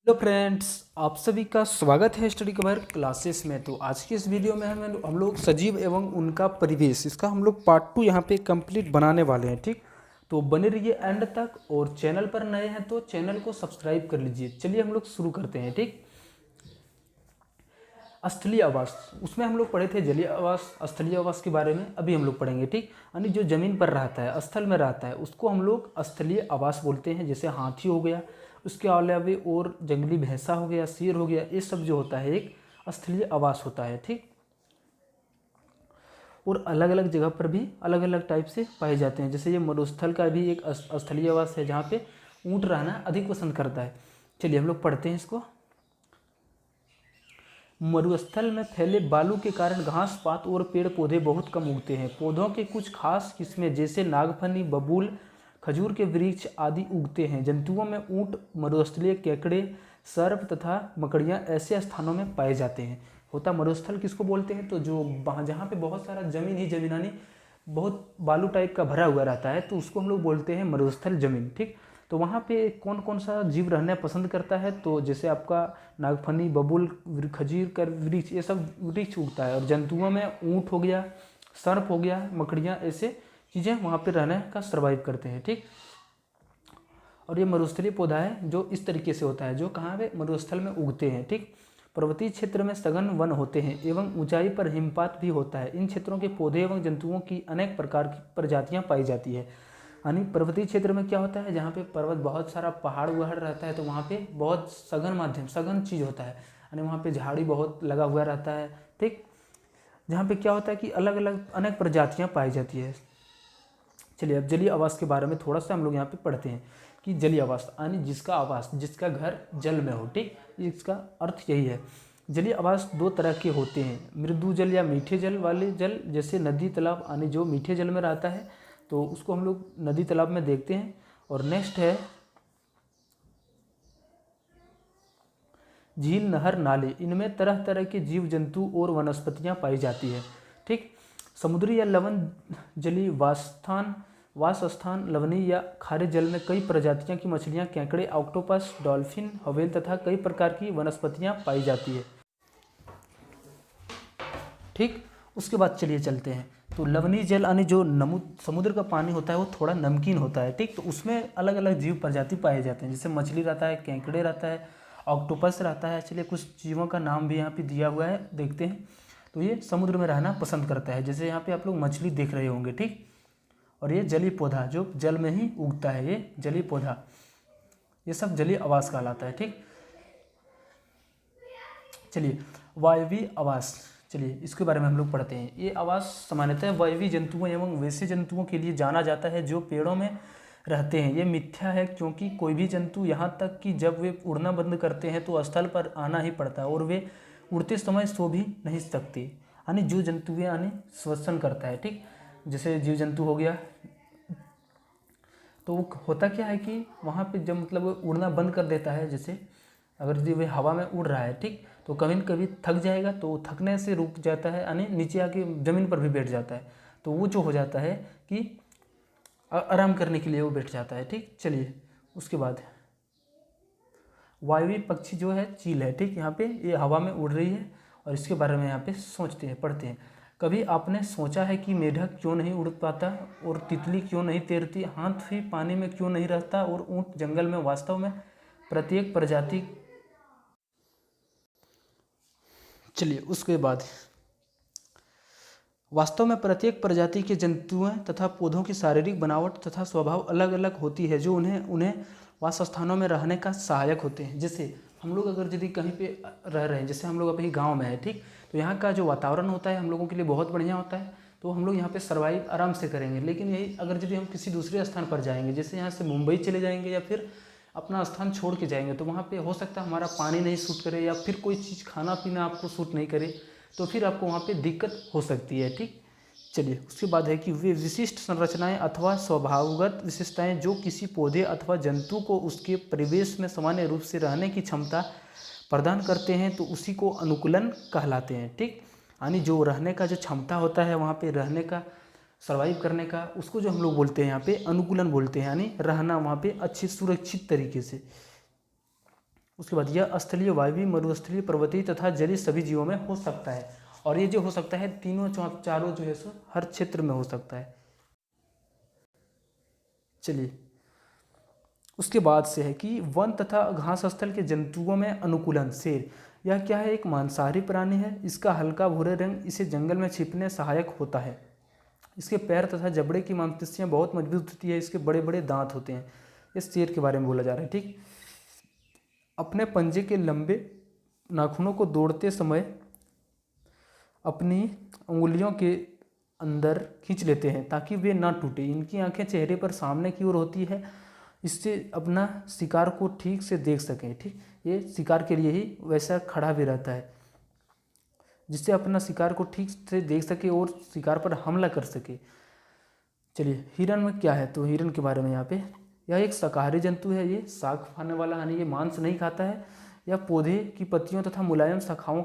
Hello friends, आप सभी का स्वागत है स्टडी कवर क्लासेस में। तो आज की इस वीडियो में हम लोग सजीव एवं उनका परिवेश, इसका हम लोग पार्ट 2 यहाँ पे कंप्लीट बनाने वाले हैं। ठीक, तो बने रहिए एंड तक, और चैनल पर नए हैं तो चैनल को सब्सक्राइब कर लीजिए। चलिए हम लोग शुरू करते हैं। ठीक, स्थलीय आवास, उसमें हम लोग पढ़े थे जलीय आवास, स्थलीय आवास के बारे में अभी हम लोग पढ़ेंगे। ठीक, यानी जो जमीन पर रहता है, स्थल में रहता है, उसको हम लोग स्थलीय आवास बोलते हैं। जैसे हाथी हो गया, उसके अलावा और जंगली भैंसा हो गया, शेर हो गया, ये सब जो होता है एक स्थलीय आवास होता है। ठीक, और अलग अलग जगह पर भी अलग अलग टाइप से पाए जाते हैं। जैसे ये मरुस्थल का भी एक स्थलीय आवास है, जहाँ पे ऊँट रहना अधिक पसंद करता है। चलिए हम लोग पढ़ते हैं इसको। मरुस्थल में फैले बालू के कारण घास पात और पेड़ पौधे बहुत कम उगते हैं। पौधों के कुछ खास किस्में जैसे नागफनी, बबूल, खजूर के वृक्ष आदि उगते हैं। जंतुओं में ऊंट, मरुस्थलीय केकड़े, सर्प तथा मकड़ियाँ ऐसे स्थानों में पाए जाते हैं। होता मरुस्थल किसको बोलते हैं? तो जो जहाँ पे बहुत सारा जमीन ही जमीनानी बहुत बालू टाइप का भरा हुआ रहता है, तो उसको हम लोग बोलते हैं मरुस्थल जमीन। ठीक, तो वहाँ पे कौन कौन सा जीव रहना पसंद करता है? तो जैसे आपका नागफनी, बबूल, खजूर का वृक्ष, ये सब वृक्ष उगता है। और जंतुओं में ऊँट हो गया, सर्प हो गया, मकड़ियाँ, ऐसे चीज़ें वहाँ पे रहने का सर्वाइव करते हैं। ठीक, और ये मरुस्थलीय पौधा है जो इस तरीके से होता है, जो कहाँ पे मरुस्थल में उगते हैं। ठीक, पर्वतीय क्षेत्र में सघन वन होते हैं एवं ऊंचाई पर हिमपात भी होता है। इन क्षेत्रों के पौधे एवं जंतुओं की अनेक प्रकार की प्रजातियां पाई जाती है। यानी पर्वतीय क्षेत्र में क्या होता है, जहाँ पे पर्वत, बहुत सारा पहाड़ वहाड़ रहता है, तो वहाँ पे बहुत सघन चीज़ होता है। यानी वहाँ पे झाड़ी बहुत लगा हुआ रहता है। ठीक, जहाँ पे क्या होता है कि अलग अलग अनेक प्रजातियाँ पाई जाती है। चलिए अब जलीय आवास के बारे में थोड़ा सा हम लोग यहाँ पे पढ़ते हैं कि जलीय आवास यानी जिसका आवास, जिसका घर जल में हो। ठीक, इसका अर्थ यही है। जलीय आवास दो तरह के होते हैं, मृदु जल या मीठे जल वाले जल, जैसे नदी तालाब, यानी जो मीठे जल में रहता है तो उसको हम लोग नदी तालाब में देखते हैं। और नेक्स्ट है झील, नहर, नाले, इनमें तरह तरह के जीव जंतु और वनस्पतियाँ पाई जाती है। ठीक, समुद्री या लवण जलीय वासस्थान लवणीय या खारे जल में कई प्रजातियां की मछलियां, केकड़े, ऑक्टोपस, डॉल्फिन, व्हेल तथा कई प्रकार की वनस्पतियां पाई जाती है। ठीक, उसके बाद चलिए चलते हैं। तो लवणीय जल यानी जो समुद्र का पानी होता है वो थोड़ा नमकीन होता है। ठीक, तो उसमें अलग अलग जीव प्रजाति पाए जाते हैं, जैसे मछली रहता है, केकड़े रहता है, ऑक्टोपस रहता है। चलिए कुछ जीवों का नाम भी यहाँ पे दिया हुआ है, देखते हैं। तो ये समुद्र में रहना पसंद करता है, जैसे यहाँ पे आप लोग मछली देख रहे होंगे। ठीक, और ये जलीय पौधा जो जल में ही उगता है, ये जलीय पौधा, ये सब जलीय आवास कहलाता है। ठीक, चलिए वायवीय आवास, चलिए इसके बारे में हम लोग पढ़ते हैं। ये आवास सामान्यतः वायवीय जंतुओं एवं वैसे जंतुओं के लिए जाना जाता है जो पेड़ों में रहते हैं। ये मिथ्या है, क्योंकि कोई भी जंतु, यहाँ तक कि जब वे उड़ना बंद करते हैं तो स्थल पर आना ही पड़ता है, और वे उड़ते समय सो भी नहीं सकते। यानी जो जंतु यानी श्वसन करता है। ठीक, जैसे जीव जंतु हो गया, तो वो होता क्या है कि वहाँ पे जब मतलब उड़ना बंद कर देता है, जैसे अगर जो वे हवा में उड़ रहा है, ठीक, तो कभी न कभी थक जाएगा, तो थकने से रुक जाता है, यानी नीचे आके ज़मीन पर भी बैठ जाता है। तो वो जो हो जाता है कि आराम करने के लिए वो बैठ जाता है। ठीक, चलिए उसके बाद वायवीय पक्षी जो है चील है। ठीक, यहाँ पे ये हवा में उड़ रही है, और इसके बारे में यहाँ पे सोचते हैं, पढ़ते हैं। कभी आपने सोचा है कि मेढक क्यों नहीं उड़ पाता, और तितली क्यों नहीं तैरती, हाथी पानी में क्यों नहीं रहता, और ऊँट जंगल में? वास्तव में प्रत्येक प्रजाति, चलिए उसके बाद वास्तव में प्रत्येक प्रजाति के जंतुओं तथा पौधों की शारीरिक बनावट तथा स्वभाव अलग अलग होती है, जो उन्हें उन्हें वासस्थानों में रहने का सहायक होते हैं। जैसे हम लोग अगर यदि कहीं पे रह रहे हैं, जैसे हम लोग अभी गांव में है, ठीक, तो यहाँ का जो वातावरण होता है हम लोगों के लिए बहुत बढ़िया होता है, तो हम लोग यहाँ पे सर्वाइव आराम से करेंगे। लेकिन यही अगर यदि हम किसी दूसरे स्थान पर जाएंगे, जैसे यहाँ से मुंबई चले जाएंगे या फिर अपना स्थान छोड़ के जाएंगे, तो वहाँ पे हो सकता है हमारा पानी नहीं सूट करे, या फिर कोई चीज़ खाना पीना आपको सूट नहीं करे, तो फिर आपको वहाँ पे दिक्कत हो सकती है। ठीक, चलिए उसके बाद है कि वे विशिष्ट संरचनाएं अथवा स्वभावगत विशेषताएं जो किसी पौधे अथवा जंतु को उसके परिवेश में सामान्य रूप से रहने की क्षमता प्रदान करते हैं, तो उसी को अनुकूलन कहलाते हैं। ठीक, यानी जो रहने का जो क्षमता होता है वहाँ पे रहने का, सर्वाइव करने का, उसको जो हम लोग बोलते हैं यहाँ पे अनुकूलन बोलते हैं, यानी रहना वहाँ पे अच्छे सुरक्षित तरीके से। उसके बाद यह स्थलीय, वायवीय, मरुस्थलीय, पर्वतीय तथा जलीय सभी जीवों में हो सकता है। और ये जो हो सकता है तीनों चारों जो है सो हर क्षेत्र में हो सकता है। चलिए उसके बाद से है कि वन तथा घास स्थल के जंतुओं में अनुकूलन। शेर यह क्या है, एक मांसाहारी प्राणी है। इसका हल्का भूरे रंग इसे जंगल में छिपने सहायक होता है। इसके पैर तथा जबड़े की मांसपेशियां बहुत मजबूत होती है। इसके बड़े बड़े दांत होते हैं। इस शेर के बारे में बोला जा रहा है। ठीक, अपने पंजे के लंबे नाखूनों को दौड़ते समय अपनी उंगलियों के अंदर खींच लेते हैं ताकि वे ना टूटे। इनकी आंखें चेहरे पर सामने की ओर होती है, इससे अपना शिकार को ठीक से देख सकें। ठीक, ये शिकार के लिए ही वैसा खड़ा भी रहता है जिससे अपना शिकार को ठीक से देख सके और शिकार पर हमला कर सके। चलिए हिरन में क्या है, तो हिरन के बारे में यहाँ पे, यह एक शाकाहारी जंतु है। ये शाक खाने वाला, यानी ये मांस नहीं खाता है। यह पौधे की पत्तियों तथा मुलायम शाखाओं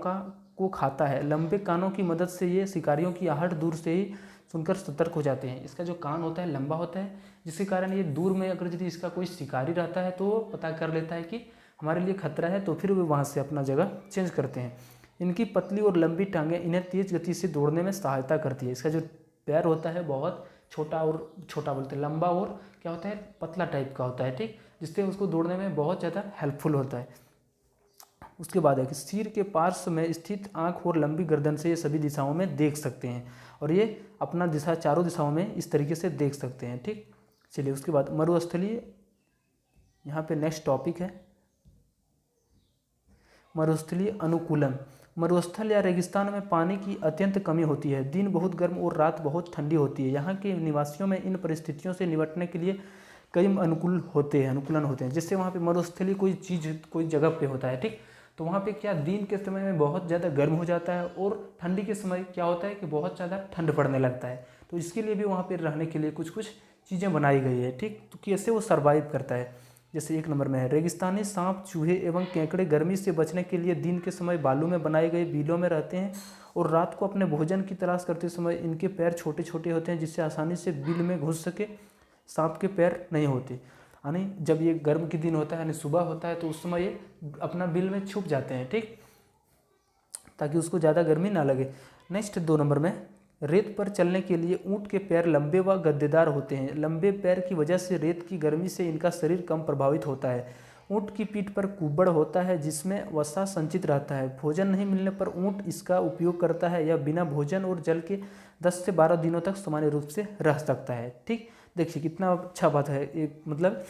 को खाता है। लंबे कानों की मदद से ये शिकारियों की आहट दूर से ही सुनकर सतर्क हो जाते हैं। इसका जो कान होता है लंबा होता है, जिसके कारण ये दूर में अगर यदि इसका कोई शिकारी रहता है तो वो पता कर लेता है कि हमारे लिए खतरा है, तो फिर वे वहाँ से अपना जगह चेंज करते हैं। इनकी पतली और लंबी टांगें इन्हें तेज गति से दौड़ने में सहायता करती है। इसका जो पैर होता है बहुत छोटा, और छोटा बोलते हैं, लंबा और क्या होता है पतला टाइप का होता है। ठीक, जिससे उसको दौड़ने में बहुत ज़्यादा हेल्पफुल होता है। उसके बाद है कि सिर के पार्श्व में स्थित आँख और लंबी गर्दन से ये सभी दिशाओं में देख सकते हैं, और ये अपना दिशा चारों दिशाओं में इस तरीके से देख सकते हैं। ठीक, चलिए उसके बाद मरुस्थलीय, यहाँ पे नेक्स्ट टॉपिक है मरुस्थलीय अनुकूलन। मरुस्थल या रेगिस्तान में पानी की अत्यंत कमी होती है। दिन बहुत गर्म और रात बहुत ठंडी होती है। यहाँ के निवासियों में इन परिस्थितियों से निपटने के लिए कई अनुकूलन होते हैं। जिससे वहाँ पे मरुस्थलीय कोई चीज़ कोई जगह पे होता है। ठीक, तो वहाँ पे क्या दिन के समय में बहुत ज़्यादा गर्म हो जाता है और ठंडी के समय क्या होता है कि बहुत ज़्यादा ठंड पड़ने लगता है। तो इसके लिए भी वहाँ पे रहने के लिए कुछ कुछ चीज़ें बनाई गई है। ठीक, तो कैसे वो सर्वाइव करता है। जैसे 1 नंबर में है, रेगिस्तानी सांप, चूहे एवं केकड़े गर्मी से बचने के लिए दिन के समय बालू में बनाए गए बिलों में रहते हैं, और रात को अपने भोजन की तलाश करते समय इनके पैर छोटे छोटे होते हैं जिससे आसानी से बिल में घुस सके। सांप के पैर नहीं होते, यानी जब ये गर्म के दिन होता है, यानी सुबह होता है, तो उस समय ये अपना बिल में छुप जाते हैं। ठीक, ताकि उसको ज़्यादा गर्मी ना लगे। नेक्स्ट 2 नंबर में, रेत पर चलने के लिए ऊँट के पैर लंबे व गद्देदार होते हैं। लंबे पैर की वजह से रेत की गर्मी से इनका शरीर कम प्रभावित होता है। ऊँट की पीठ पर कुब्बड़ होता है जिसमें वसा संचित रहता है। भोजन नहीं मिलने पर ऊँट इसका उपयोग करता है। यह बिना भोजन और जल के 10 से 12 दिनों तक सामान्य रूप से रह सकता है। ठीक, देखिए कितना अच्छा बात है। एक मतलब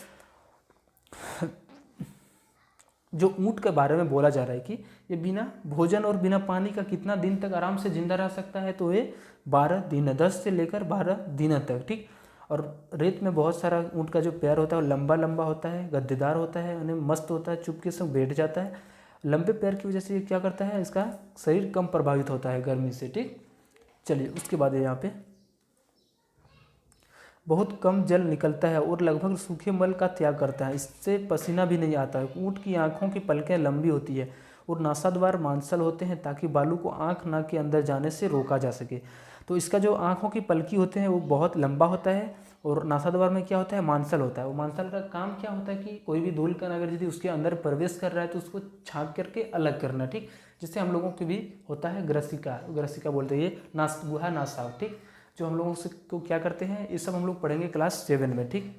जो ऊँट के बारे में बोला जा रहा है कि ये बिना भोजन और बिना पानी का कितना दिन तक आराम से जिंदा रह सकता है, तो ये 12 दिन, 10 से लेकर 12 दिन तक। ठीक, और रेत में बहुत सारा ऊँट का जो पैर होता है वो लंबा लंबा होता है, गद्देदार होता है, यानी मस्त होता है, चुपके से बैठ जाता है। लंबे पैर की वजह से ये क्या करता है, इसका शरीर कम प्रभावित होता है गर्मी से। ठीक, चलिए उसके बाद यहाँ पे बहुत कम जल निकलता है और लगभग सूखे मल का त्याग करता है। इससे पसीना भी नहीं आता है। ऊँट की आँखों की पलकें लंबी होती है और नासाद्वार मांसल होते हैं ताकि बालू को आँख नाक के अंदर जाने से रोका जा सके। तो इसका जो आँखों की पलकी होते हैं वो बहुत लंबा होता है, और नासाद्वार में क्या होता है, मांसल होता है। वो मांसल का काम क्या होता है कि कोई भी धूल कण अगर यदि उसके अंदर प्रवेश कर रहा है तो उसको छाँक करके अलग करना। ठीक, जिससे हम लोगों के भी होता है ग्रसिका बोलते हैं, ये गुहा नासाव। ठीक, जो हम लोगों से को क्या करते हैं, ये सब हम लोग पढ़ेंगे क्लास 7 में। ठीक,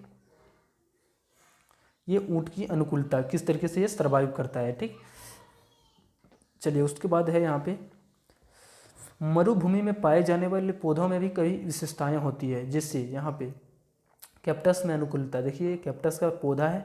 ये ऊँट की अनुकूलता किस तरीके से ये सर्वाइव करता है। ठीक, चलिए उसके बाद है यहाँ पे मरुभूमि में पाए जाने वाले पौधों में भी कई विशेषताएं होती है। जैसे यहाँ पे कैप्टस में अनुकूलता, देखिए कैप्टस का पौधा है,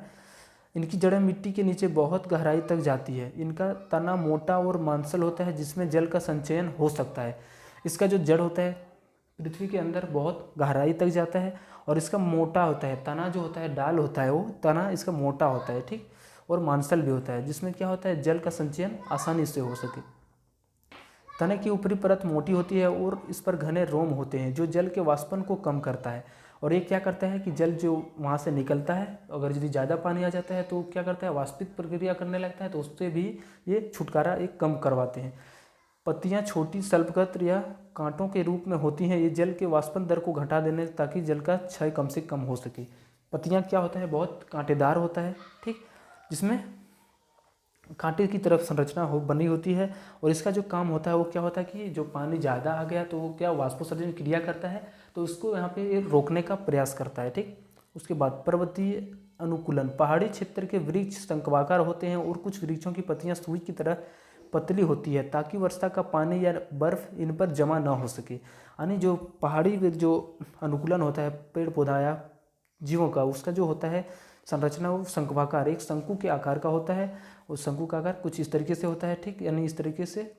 इनकी जड़ें मिट्टी के नीचे बहुत गहराई तक जाती है। इनका तना मोटा और मांसल होता है जिसमें जल का संचयन हो सकता है। इसका जो जड़ होता है पृथ्वी के अंदर बहुत गहराई तक जाता है, और इसका मोटा होता है तना, जो होता है डाल होता है वो तना इसका मोटा होता है। ठीक, और मांसल भी होता है जिसमें क्या होता है, जल का संचयन आसानी से हो सके। तने की ऊपरी परत मोटी होती है और इस पर घने रोम होते हैं जो जल के वाष्पन को कम करता है। और ये क्या करता है कि जल जो वहाँ से निकलता है, अगर यदि ज़्यादा पानी आ जाता है तो क्या करता है, वाष्पित प्रक्रिया करने लगता है, तो उससे भी ये छुटकारा एक कम करवाते हैं। पत्तियाँ छोटी सल्पपत्र या कांटों के रूप में होती हैं। ये जल के वाष्पन दर को घटा देने ताकि जल का क्षय कम से कम हो सके। पत्तियाँ क्या होता है, बहुत कांटेदार होता है। ठीक, जिसमें कांटे की तरफ संरचना बनी होती है। और इसका जो काम होता है वो क्या होता है कि जो पानी ज़्यादा आ गया तो वो क्या वाष्पोत्सर्जन क्रिया करता है, तो उसको यहाँ पे रोकने का प्रयास करता है। ठीक, उसके बाद पर्वतीय अनुकूलन। पहाड़ी क्षेत्र के वृक्ष शंक्वाकार होते हैं और कुछ वृक्षों की पत्तियां सुई की तरह पतली होती है ताकि वर्षा का पानी या बर्फ इन पर जमा ना हो सके। यानी जो पहाड़ी जो अनुकूलन होता है पेड़ पौधा या जीवों का, उसका जो होता है संरचना वो शंक्वाकार, एक शंकु के आकार का होता है। उस शंकु का आकार कुछ इस तरीके से होता है। ठीक, यानी इस तरीके से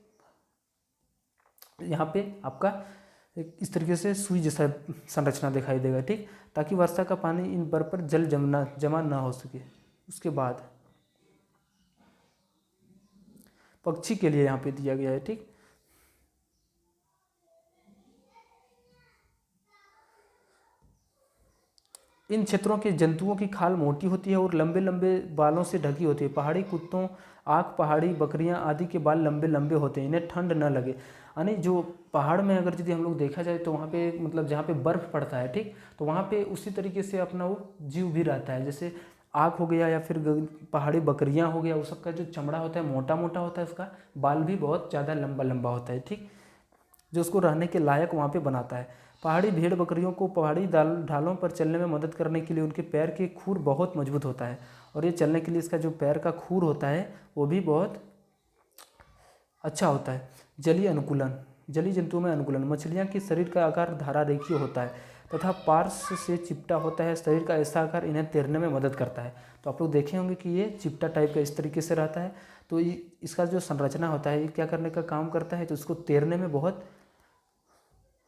यहाँ पे आपका इस तरीके से सुई जैसा संरचना दिखाई देगा। ठीक, ताकि वर्षा का पानी इन बर्फ पर जल जमा ना हो सके। उसके बाद पक्षी के लिए यहाँ पे दिया गया है। ठीक, इन क्षेत्रों के जंतुओं की खाल मोटी होती है और लंबे लंबे बालों से ढकी होती है। पहाड़ी कुत्तों, आग पहाड़ी बकरियां आदि के बाल लंबे लंबे होते हैं, इन्हें ठंड न लगे। यानी जो पहाड़ में अगर यदि हम लोग देखा जाए तो वहाँ पे मतलब जहाँ पे बर्फ़ पड़ता है, ठीक, तो वहाँ पे उसी तरीके से अपना वो जीव भी रहता है। जैसे आग हो गया या फिर पहाड़ी बकरियाँ हो गया, उस सबका जो चमड़ा होता है मोटा मोटा होता है, उसका बाल भी बहुत ज़्यादा लंबा लंबा होता है। ठीक, जो उसको रहने के लायक वहाँ पे बनाता है। पहाड़ी भेड़ बकरियों को पहाड़ी ढालों पर चलने में मदद करने के लिए उनके पैर के खुर बहुत मजबूत होता है और ये चलने के लिए इसका जो पैर का खुर होता है वो भी बहुत अच्छा होता है। जलीय अनुकूलन। जलीय जंतुओं में अनुकूलन। मछलियाँ के शरीर का आकार धारा रेखीय होता है तथा पार्श्व से चिपटा होता है। शरीर का ऐसा आकार इन्हें तैरने में मदद करता है। तो आप लोग देखे होंगे कि ये चिपटा टाइप का इस तरीके से रहता है। तो इसका जो संरचना होता है ये क्या करने का काम करता है, तो इसको तैरने में बहुत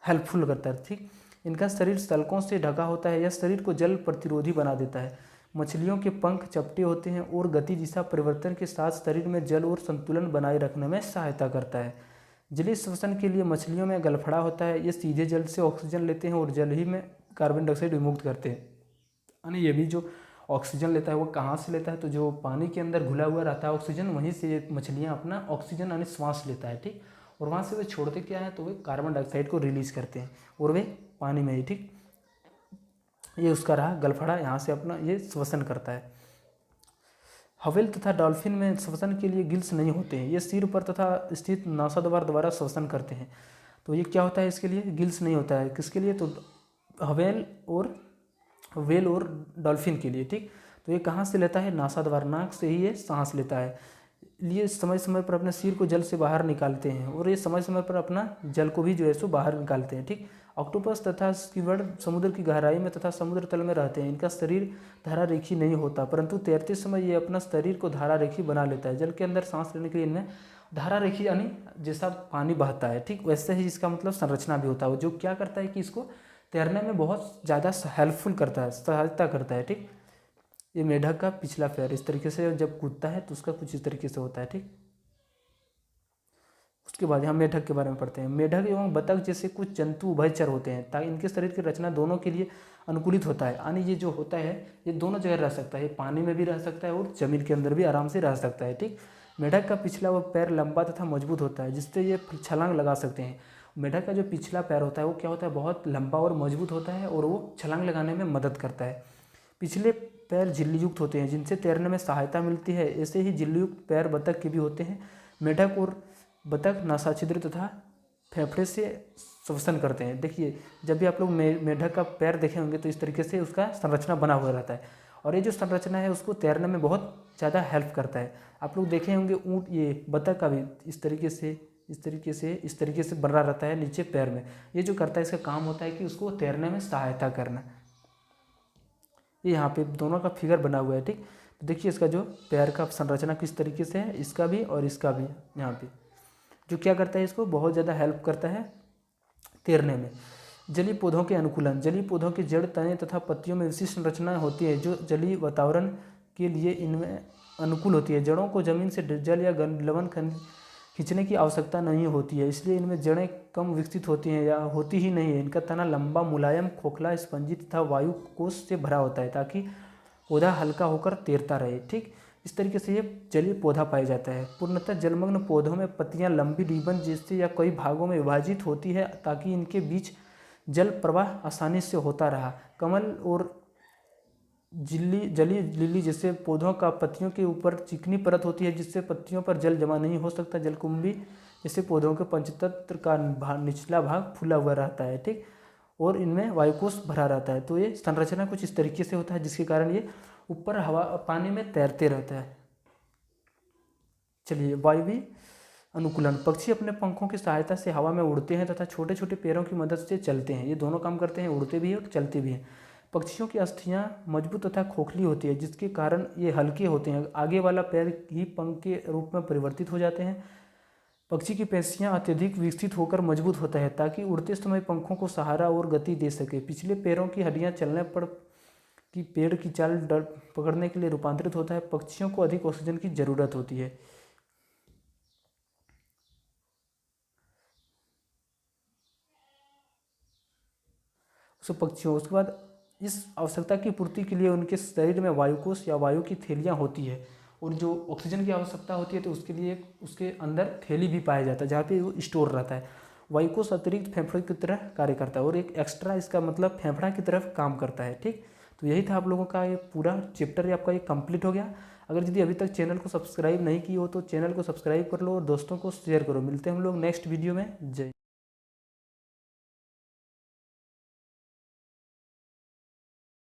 हेल्पफुल करता है। ठीक, इनका शरीर सल्कों से ढका होता है। यह शरीर को जल प्रतिरोधी बना देता है। मछलियों के पंख चपटे होते हैं और गति दिशा परिवर्तन के साथ शरीर में जल और संतुलन बनाए रखने में सहायता करता है। जलीय श्वसन के लिए मछलियों में गलफड़ा होता है। ये सीधे जल से ऑक्सीजन लेते हैं और जल ही में कार्बन डाइऑक्साइड विमुक्त करते हैं। यानी ये भी जो ऑक्सीजन लेता है वो कहाँ से लेता है, तो जो पानी के अंदर घुला हुआ रहता है ऑक्सीजन, वहीं से ये मछलियाँ अपना ऑक्सीजन यानी श्वास लेता है। ठीक, और वहाँ से वे छोड़ते क्या है, तो वे कार्बन डाइऑक्साइड को रिलीज करते हैं और वे पानी में ही। ठीक, ये उसका रहा गलफड़ा, यहाँ से अपना ये श्वसन करता है। हवेल तथा डॉल्फिन में श्वसन के लिए गिल्स नहीं होते हैं। ये सिर पर तथा स्थित नासाद्वार द्वारा श्वसन करते हैं। तो ये क्या होता है, इसके लिए गिल्स नहीं होता है। किसके लिए, तो व्हेल और डॉल्फिन के लिए। ठीक, तो ये कहाँ से लेता है, नासाद्वार, नाक से ही ये सांस लेता है। लिए समय समय पर अपने सिर को जल से बाहर निकालते हैं और ये समय समय पर अपना जल को भी जो है सो बाहर निकालते हैं। ठीक, ऑक्टोपस तथा स्क्विड समुद्र की गहराई में तथा समुद्र तल में रहते हैं। इनका शरीर धारा रेखी नहीं होता, परंतु तैरते समय ये अपना शरीर को धारा रेखी बना लेता है। जल के अंदर सांस लेने के लिए इनमें धारा रेखी यानी जैसा पानी बहता है, ठीक, वैसे ही इसका मतलब संरचना भी होता है, जो क्या करता है कि इसको तैरने में बहुत ज़्यादा हेल्पफुल करता है, सहायता करता है। ठीक, ये मेढक का पिछला पैर इस तरीके से जब कूदता है तो उसका कुछ इस तरीके से होता है। ठीक, उसके बाद यहाँ मेढक के बारे में पढ़ते हैं। मेढक एवं बतख जैसे कुछ जंतु उभयचर होते हैं ताकि इनके शरीर की रचना दोनों के लिए अनुकूलित होता है। यानी ये जो होता है ये दोनों जगह रह सकता है, पानी में भी रह सकता है और जमीन के अंदर भी आराम से रह सकता है। ठीक, मेढक का पिछला वो पैर लंबा तथा मजबूत होता है जिससे ये छलांग लगा सकते हैं। मेढक का जो पिछला पैर होता है वो क्या होता है, बहुत लंबा और मजबूत होता है और वो छलांग लगाने में मदद करता है। पिछले पैर झिल्ली युक्त होते हैं जिनसे तैरने में सहायता मिलती है। ऐसे ही झिल्ली युक्त पैर बतख के भी होते हैं। मेढक और बतख नासाछिद्र तथा फेफड़े से श्वसन करते हैं। देखिए जब भी आप लोग मेढक का पैर देखे होंगे तो इस तरीके से उसका संरचना बना हुआ रहता है और ये जो संरचना है उसको तैरने में बहुत ज़्यादा हेल्प करता है। आप लोग देखे होंगे ऊँट, ये बतख का भी इस तरीके से बना रहता है नीचे पैर में। ये जो करता है इसका काम होता है कि उसको तैरने में सहायता करना। ये यहाँ पे दोनों का फिगर बना हुआ है। ठीक, तो देखिए इसका जो पैर का संरचना किस तरीके से है, इसका भी और इसका भी, यहाँ पे जो क्या करता है इसको बहुत ज़्यादा हेल्प करता है तैरने में। जलीय पौधों के अनुकूलन। जलीय पौधों के जड़, तने तथा पत्तियों में विशिष्ट संरचनाएं होती है जो जलीय वातावरण के लिए इनमें अनुकूल होती है। जड़ों को जमीन से जल या लवण खींचने की आवश्यकता नहीं होती है, इसलिए इनमें जड़ें कम विकसित होती हैं या होती ही नहीं है। इनका तना लंबा, मुलायम, खोखला, स्पंजी तथा वायु कोश से भरा होता है ताकि पौधा हल्का होकर तैरता रहे। ठीक, इस तरीके से ये जलीय पौधा पाया जाता है। पूर्णतः जलमग्न पौधों में पत्तियां लंबी रिबन जैसे या कई भागों में विभाजित होती है ताकि इनके बीच जल प्रवाह आसानी से होता रहा। कमल और जली लिली जैसे पौधों का पत्तियों के ऊपर चिकनी परत होती है जिससे पत्तियों पर जल जमा नहीं हो सकता। जलकुंभी जैसे पौधों के पंचतंत्र का निचला भाग फूला हुआ रहता है, ठीक, और इनमें वायुकोश भरा रहता है। तो ये संरचना कुछ इस तरीके से होता है जिसके कारण ये ऊपर हवा पानी में तैरते रहता है। चलिए, वायवीय अनुकूलन। पक्षी अपने पंखों की सहायता से हवा में उड़ते हैं तथा छोटे छोटे पैरों की मदद से चलते हैं। ये दोनों काम करते हैं, उड़ते भी हैं और चलते भी हैं। पक्षियों की अस्थियां मजबूत तथा खोखली होती है जिसके कारण ये हल्के होते हैं। आगे वाला पैर ही पंख के रूप में परिवर्तित हो जाते हैं। पक्षी की पेशियां अत्यधिक विकसित होकर मजबूत होता है ताकि उड़ते समय पंखों को सहारा और गति दे सके। पिछले पैरों की हड्डियां चलने पर कि पेड़ की चाल डर पकड़ने के लिए रूपांतरित होता है। पक्षियों को अधिक ऑक्सीजन की जरूरत होती है। पक्षियों उसके बाद इस आवश्यकता की पूर्ति के लिए उनके शरीर में वायुकोश या वायु की थैलियाँ होती है, और जो ऑक्सीजन की आवश्यकता होती है तो उसके लिए उसके अंदर थैली भी पाया जाता है जहाँ पे वो स्टोर रहता है। वायुकोश अतिरिक्त फेफड़े की तरह कार्य करता है और एक एक्स्ट्रा इसका मतलब फेफड़ा की तरफ काम करता है, ठीक। तो यही था आप लोगों का ये पूरा चैप्टर आपका ये कंप्लीट हो गया। अगर यदि अभी तक चैनल को सब्सक्राइब नहीं की हो तो चैनल को सब्सक्राइब कर लो और दोस्तों को शेयर करो। मिलते हैं हम लोग नेक्स्ट वीडियो में। जय।